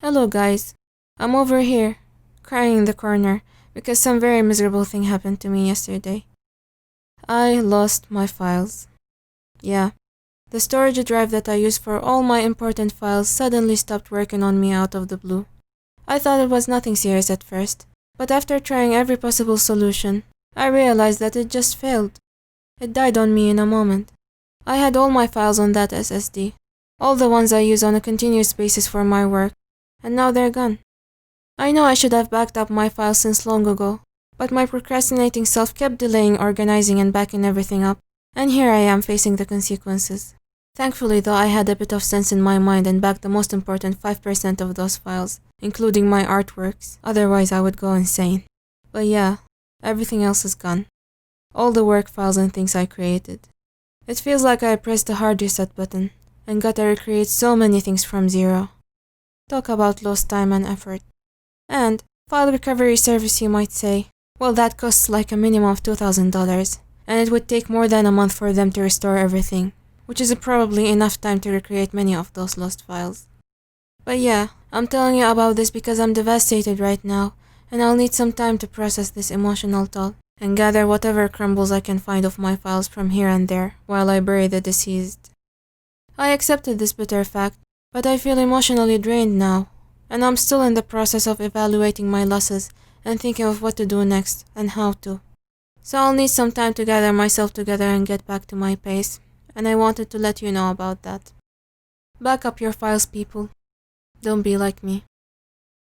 Hello guys, I'm over here, crying in the corner, because some very miserable thing happened to me yesterday. I lost my files. Yeah, the storage drive that I use for all my important files suddenly stopped working on me out of the blue. I thought it was nothing serious at first, but after trying every possible solution, I realized that it just failed. It died on me in a moment. I had all my files on that SSD, all the ones I use on a continuous basis for my work, and now they're gone. I know I should have backed up my files since long ago, but my procrastinating self kept delaying organizing and backing everything up, and here I am facing the consequences. Thankfully though, I had a bit of sense in my mind and backed the most important 5% of those files, including my artworks, otherwise I would go insane. But yeah, everything else is gone. All the work files and things I created. It feels like I pressed the hard reset button, and got to recreate so many things from zero. Talk about lost time and effort. And file recovery service, you might say. Well, that costs like a minimum of $2,000, and it would take more than a month for them to restore everything, which is probably enough time to recreate many of those lost files. But yeah, I'm telling you about this because I'm devastated right now, and I'll need some time to process this emotional toll, and gather whatever crumbles I can find of my files from here and there, while I bury the deceased. I accepted this bitter fact, but I feel emotionally drained now, and I'm still in the process of evaluating my losses and thinking of what to do next and how to. So I'll need some time to gather myself together and get back to my pace, and I wanted to let you know about that. Back up your files, people. Don't be like me.